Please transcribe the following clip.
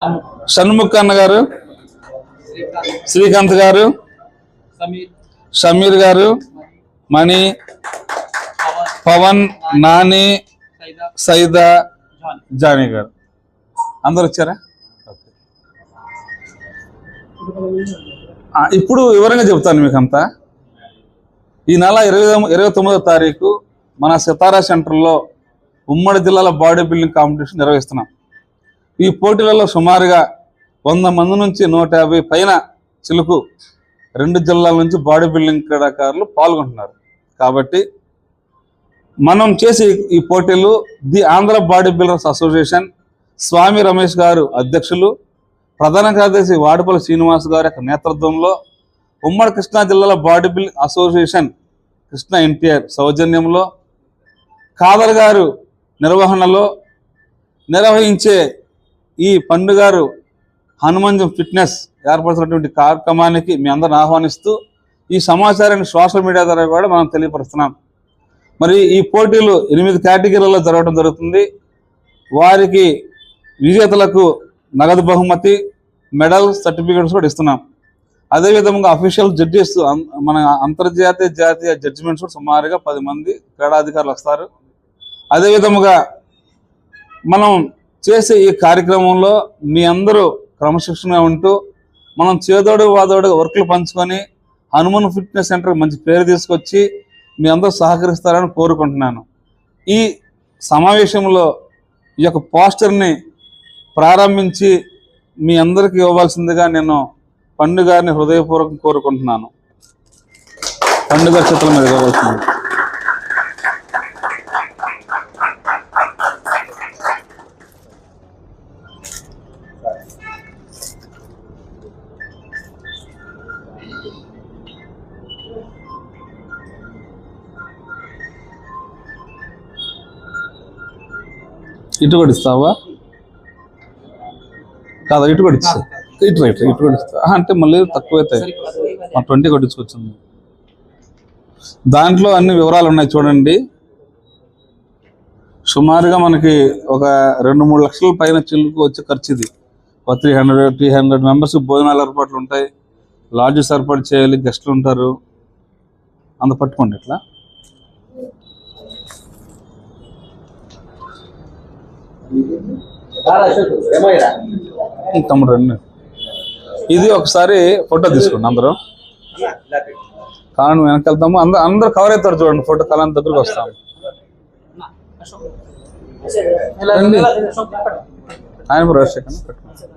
షణ్ముఖ్ అన్న గారు, శ్రీకాంత్ గారు, షమీర్ గారు, మణి, పవన్, నాని, సైదా, జానీ గారు అందరు వచ్చారా? ఇప్పుడు వివరంగా చెప్తాను మీకంతా. ఈ నెల 29వ తారీఖు మన సితారా సెంటర్లో ఉమ్మడి జిల్లాల బాడీ బిల్డింగ్ కాంపిటీషన్ నిర్వహిస్తున్నాం. ఈ పోటీలలో సుమారుగా 100 మంది నుంచి 150 పైన చిలుకు 2 జిల్లాల నుంచి బాడీ బిల్డింగ్ క్రీడాకారులు పాల్గొంటున్నారు. కాబట్టి మనం చేసే ఈ పోటీలు the Andhra body builders association Swami Ramesh గారు అధ్యక్షులు, ప్రధాన కార్యదర్శి వాడపల్లి శ్రీనివాస్ గారి యొక్క నేతృత్వంలో ఉమ్మడి కృష్ణా జిల్లాల body building association Krishna NTR సౌజన్యంలో ఖాదర్ గారు నిర్వహణలో నిర్వహించే ఈ పండుగారు హనుమంజం ఫిట్నెస్ ఏర్పడుతున్నటువంటి కార్యక్రమానికి మీ అందరిని ఆహ్వానిస్తూ ఈ సమాచారాన్ని సోషల్ మీడియా ద్వారా కూడా మనం తెలియపరుస్తున్నాం. మరి ఈ పోటీలు 8 కేటగిరీలలో జరగడం జరుగుతుంది. వారికి విజేతలకు నగదు బహుమతి, మెడల్, సర్టిఫికేట్స్ కూడా ఇస్తున్నాం. అదేవిధంగా అఫీషియల్ జడ్జెస్, మన అంతర్జాతీయ జాతీయ జడ్జిమెంట్స్ కూడా సుమారుగా 10 మంది క్రీడాధికారులు వస్తారు. అదేవిధముగా మనం చేసే ఈ కార్యక్రమంలో మీ అందరూ క్రమశిక్షణగా ఉంటూ మనం చేదోడు వాదోడు వర్క్లు పంచుకొని హనుమాన్ ఫిట్నెస్ సెంటర్ మంచి పేరు తీసుకొచ్చి మీ అందరూ సహకరిస్తారని కోరుకుంటున్నాను. ఈ సమావేశంలో ఈ యొక్క పోస్టర్ని ప్రారంభించి మీ అందరికీ ఇవ్వవలసిందిగా నేను పండు గారిని హృదయపూర్వకం కోరుకుంటున్నాను. పండు గారి చేతుల మీద ఇవ్వవలసింది. ఇటు కూడా ఇస్తావా? కాదా, ఇటు కూడా ఇస్తా. ఇటు కూడా ఇస్తా అంటే మళ్ళీ తక్కువ అవుతాయి. 20 కొట్టించుకొచ్చింది. దాంట్లో అన్ని వివరాలు ఉన్నాయి చూడండి. సుమారుగా మనకి ఒక 2-3 లక్షల పైన చిల్లుకు వచ్చే ఖర్చు ఇది. 300 మెంబర్స్ భోజనాలు ఏర్పాట్లు ఉంటాయి, లాడ్జెస్ ఏర్పాటు చేయాలి, గెస్టులు ఉంటారు. అంత పట్టుకోండి ఇట్లా. తమ్ముడు రండి. ఇది ఒకసారి ఫోటో తీసుకోండి అందరూ. కాలం వెనకెళ్తాము, అందరూ కవర్ అవుతారు చూడండి. ఫోటో కాలం దగ్గరకు వస్తాము. ఆయన రాజశేఖర్ పెట్టుకోండి.